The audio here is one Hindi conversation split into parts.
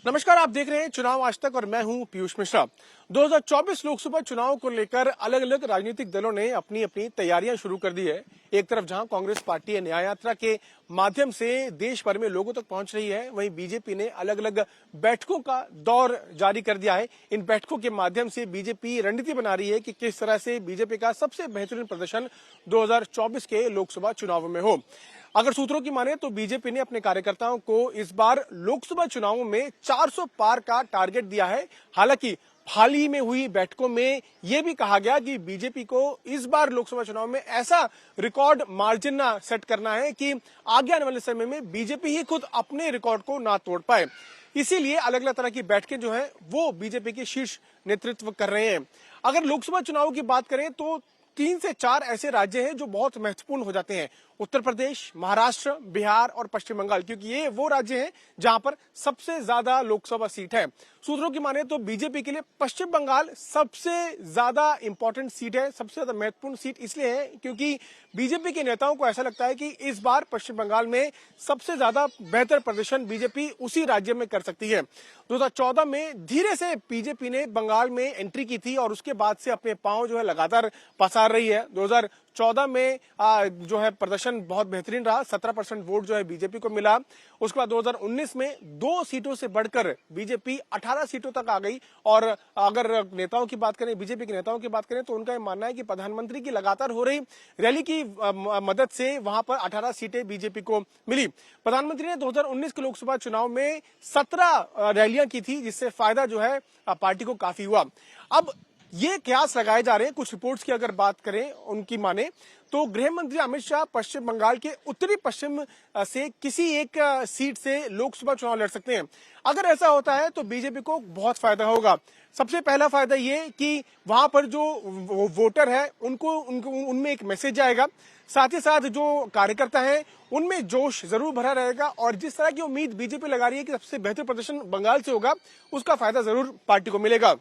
नमस्कार, आप देख रहे हैं चुनाव आज तक और मैं हूं पीयूष मिश्रा। 2024 लोकसभा चुनाव को लेकर अलग अलग राजनीतिक दलों ने अपनी अपनी तैयारियां शुरू कर दी है। एक तरफ जहां कांग्रेस पार्टी न्याय यात्रा के माध्यम से देश भर में लोगों तक पहुंच रही है, वहीं बीजेपी ने अलग अलग बैठकों का दौर जारी कर दिया है। इन बैठकों के माध्यम से बीजेपी रणनीति बना रही है कि किस तरह से बीजेपी का सबसे बेहतरीन प्रदर्शन 2024 के लोकसभा चुनाव में हो। अगर सूत्रों की माने तो बीजेपी ने अपने कार्यकर्ताओं को इस बार लोकसभा चुनावों में 400 पार का टारगेट दिया है। हालांकि हाल ही में हुई बैठकों में यह भी कहा गया कि बीजेपी को इस बार लोकसभा चुनाव में ऐसा रिकॉर्ड मार्जिन सेट करना है कि आगे आने वाले समय में बीजेपी ही खुद अपने रिकॉर्ड को ना तोड़ पाए। इसीलिए अलग अलग तरह की बैठकें जो है वो बीजेपी के शीर्ष नेतृत्व कर रहे हैं। अगर लोकसभा चुनाव की बात करें तो 3 से 4 ऐसे राज्य हैं जो बहुत महत्वपूर्ण हो जाते हैं: उत्तर प्रदेश, महाराष्ट्र, बिहार और पश्चिम बंगाल, क्योंकि ये वो राज्य हैं जहां पर सबसे ज्यादा लोकसभा सीट है। सूत्रों की माने तो बीजेपी के लिए पश्चिम बंगाल सबसे ज्यादा इंपॉर्टेंट सीट है, सबसे ज्यादा महत्वपूर्ण सीट इसलिए है क्योंकि बीजेपी के नेताओं को ऐसा लगता है कि इस बार पश्चिम बंगाल में सबसे ज्यादा बेहतर प्रदर्शन बीजेपी उसी राज्य में कर सकती है। 2014 में धीरे से बीजेपी ने बंगाल में एंट्री की थी और उसके बाद से अपने पांव जो है लगातार पसार रही है। 2014 में जो है प्रदर्शन बहुत बेहतरीन रहा, 17% वोट जो है बीजेपी को मिला। उसके बाद 2019 में 2 सीटों से बढ़कर बीजेपी 18 सीटों तक आ गई। और अगर नेताओं की बात करें, बीजेपी के नेताओं की बात करें, तो उनका यह मानना है कि प्रधानमंत्री की लगातार हो रही रैली की मदद से वहां पर 18 सीटें बीजेपी को मिली। प्रधानमंत्री ने 2019 के लोकसभा चुनाव में 17 रैलियां की थी, जिससे फायदा जो है पार्टी को काफी हुआ। अब ये कयास लगाए जा रहे हैं, कुछ रिपोर्ट्स की अगर बात करें उनकी माने तो गृह मंत्री अमित शाह पश्चिम बंगाल के उत्तरी पश्चिम से किसी एक सीट से लोकसभा चुनाव लड़ सकते हैं। अगर ऐसा होता है तो बीजेपी को बहुत फायदा होगा। सबसे पहला फायदा ये कि वहां पर जो वोटर है उनमें एक मैसेज जाएगा, साथ ही साथ जो कार्यकर्ता हैं उनमें जोश जरूर भरा रहेगा और जिस तरह की उम्मीद बीजेपी लगा रही है कि सबसे बेहतर प्रदर्शन बंगाल से होगा, उसका फायदा जरूर पार्टी को मिलेगा।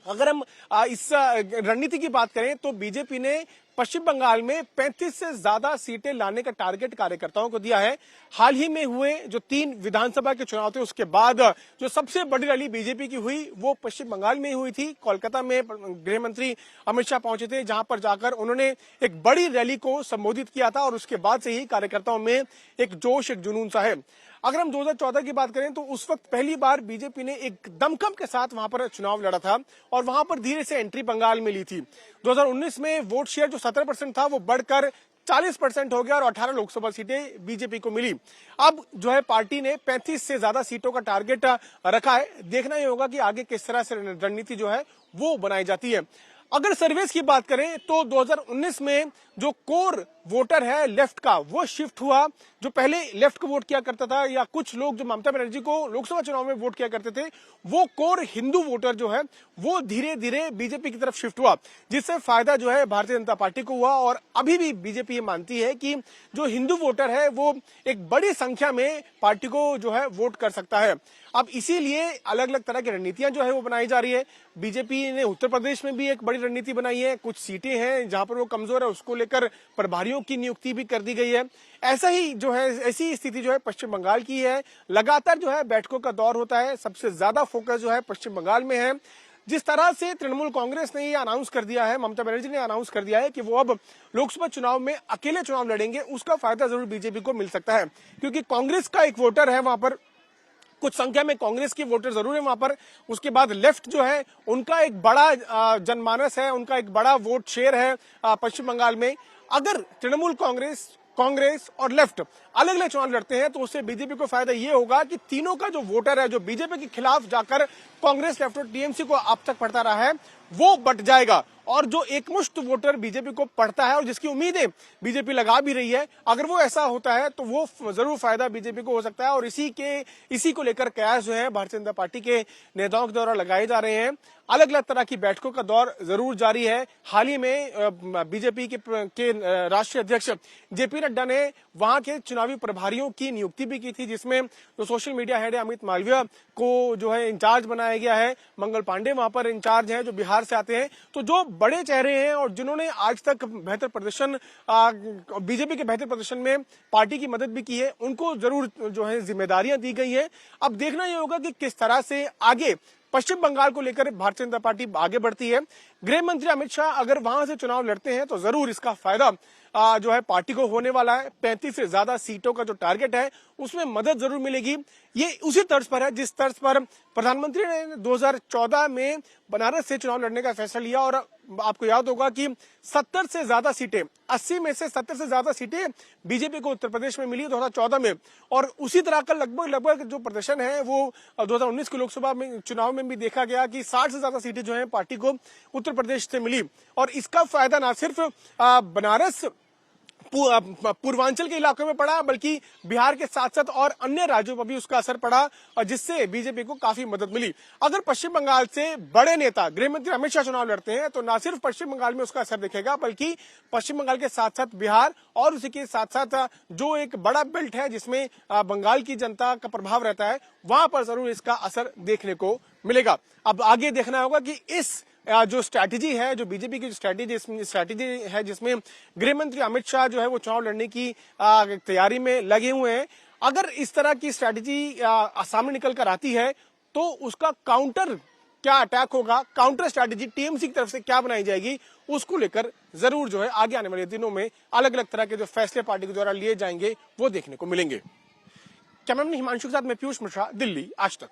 अगर हम इस रणनीति की बात करें तो बीजेपी ने पश्चिम बंगाल में 35 से ज्यादा सीटें लाने का टारगेट कार्यकर्ताओं को दिया है। हाल ही में हुए जो 3 विधानसभा के चुनाव थे उसके बाद जो सबसे बड़ी रैली बीजेपी की हुई वो पश्चिम बंगाल में ही हुई थी। कोलकाता में गृह मंत्री अमित शाह पहुंचे थे, जहां पर जाकर उन्होंने एक बड़ी रैली को संबोधित किया था और उसके बाद से ही कार्यकर्ताओं में एक जोश, एक जुनून सा है। अगर हम 2014 की बात करें तो उस वक्त पहली बार बीजेपी ने एक दमखम के साथ वहां पर चुनाव लड़ा था और वहां पर धीरे से एंट्री बंगाल में ली थी। 2019 में वोट शेयर जो 17% था वो बढ़कर 40% हो गया और 18 लोकसभा सीटें बीजेपी को मिली। अब जो है पार्टी ने 35 से ज्यादा सीटों का टारगेट रखा है। देखना ये होगा कि आगे किस तरह से रणनीति जो है वो बनाई जाती है। अगर सर्वेस की बात करें तो 2019 में जो कोर वोटर है लेफ्ट का, वो शिफ्ट हुआ। जो पहले लेफ्ट को वोट किया करता था या कुछ लोग जो ममता बनर्जी को लोकसभा चुनाव में वोट किया करते थे, वो कोर हिंदू वोटर जो है वो धीरे धीरे बीजेपी की तरफ शिफ्ट हुआ, जिससे फायदा जो है भारतीय जनता पार्टी को हुआ। और अभी भी बीजेपी ये मानती है कि जो हिंदू वोटर है वो एक बड़ी संख्या में पार्टी को जो है वोट कर सकता है। अब इसीलिए अलग अलग तरह की रणनीतियां जो है वो बनाई जा रही है। बीजेपी ने उत्तर प्रदेश में भी एक बड़ी रणनीति बनाई है। कुछ सीटें हैं जहां पर वो कमजोर है, उसको लेकर प्रभारियों की नियुक्ति भी कर दी गई है। ऐसा ही जो है ऐसी स्थिति जो है पश्चिम बंगाल की है। लगातार जो है बैठकों का दौर होता है, सबसे ज्यादा फोकस जो है पश्चिम बंगाल में है। जिस तरह से तृणमूल कांग्रेस ने ये अनाउंस कर दिया है, ममता बनर्जी ने अनाउंस कर दिया है कि वो अब लोकसभा चुनाव में अकेले चुनाव लड़ेंगे, उसका फायदा जरूर बीजेपी को मिल सकता है, क्योंकि कांग्रेस का एक वोटर है वहां पर, कुछ संख्या में कांग्रेस के वोटर जरूर है वहां पर। उसके बाद लेफ्ट जो है उनका एक बड़ा जनमानस है, उनका एक बड़ा वोट शेयर है पश्चिम बंगाल में। अगर तृणमूल कांग्रेस और लेफ्ट अलग अलग चुनाव लड़ते हैं तो उससे बीजेपी को फायदा ये होगा कि तीनों का जो वोटर है, जो बीजेपी के खिलाफ जाकर कांग्रेस, लेफ्ट और टीएमसी को अब तक पढ़ता रहा है, वो बट जाएगा। और जो एकमुश्त वोटर बीजेपी को पढ़ता है और जिसकी उम्मीदें बीजेपी लगा भी रही है, अगर वो ऐसा होता है तो वो जरूर फायदा बीजेपी को हो सकता है। और इसी को लेकर कयास जो है भारतीय जनता पार्टी के नेताओं के द्वारा लगाए जा रहे हैं। अलग अलग तरह की बैठकों का दौर जरूर जारी है। हाल ही में बीजेपी के राष्ट्रीय अध्यक्ष जेपी नड्डा ने वहां के चुनावी प्रभारियों की नियुक्ति भी की थी, जिसमें जो सोशल मीडिया हेड है अमित मालवीय को जो है इंचार्ज बनाया गया है। मंगल पांडे वहां पर इंचार्ज हैं जो बिहार से आते हैं। तो जो बड़े चेहरे हैं और जिन्होंने आज तक बेहतर प्रदर्शन, बीजेपी के बेहतर प्रदर्शन में पार्टी की मदद भी की है, उनको जरूर जो है जिम्मेदारियां दी गई है। अब देखना यह होगा कि किस तरह से आगे पश्चिम बंगाल को लेकर भारतीय जनता पार्टी आगे बढ़ती है। गृह मंत्री अमित शाह अगर वहां से चुनाव लड़ते हैं तो जरूर इसका फायदा जो है पार्टी को होने वाला है। 35 से ज्यादा सीटों का जो टारगेट है उसमें मदद जरूर मिलेगी। ये उसी तर्ज पर है जिस तर्ज पर प्रधानमंत्री ने 2014 में बनारस से चुनाव लड़ने का फैसला लिया और आपको याद होगा कि 70 से ज्यादा सीटें, 80 में से 70 से ज्यादा सीटें बीजेपी को उत्तर प्रदेश में मिली 2014 में। और उसी तरह का लगभग जो प्रदर्शन है वो 2019 के लोकसभा में चुनाव में भी देखा गया कि 60 से ज्यादा सीटें जो है पार्टी को उत्तर प्रदेश से मिली। और इसका फायदा न सिर्फ बनारस पूर्वांचल के इलाकों में पड़ा बल्कि बिहार के साथ साथ और अन्य राज्यों पर भी उसका असर पड़ा और जिससे बीजेपी को काफी मदद मिली। अगर पश्चिम बंगाल से बड़े नेता गृह मंत्री अमित शाह चुनाव लड़ते हैं तो न सिर्फ पश्चिम बंगाल में उसका असर दिखेगा बल्कि पश्चिम बंगाल के साथ साथ बिहार और उसी के साथ साथ जो एक बड़ा बेल्ट है जिसमें बंगाल की जनता का प्रभाव रहता है, वहां पर जरूर इसका असर देखने को मिलेगा। अब आगे देखना होगा कि इस जो स्ट्रैटेजी है, जो बीजेपी की स्ट्रैटेजी है जिसमें गृह मंत्री अमित शाह जो है वो चुनाव लड़ने की तैयारी में लगे हुए हैं, अगर इस तरह की स्ट्रैटेजी सामने निकल कर आती है तो उसका काउंटर क्या अटैक होगा, काउंटर स्ट्रैटेजी टीएमसी की तरफ से क्या बनाई जाएगी, उसको लेकर जरूर जो है आगे आने वाले दिनों में अलग अलग तरह के जो फैसले पार्टी के द्वारा लिए जाएंगे वो देखने को मिलेंगे। कैमरामैन हिमांशु के साथ मैं पीयूष मिश्रा, दिल्ली आज तक।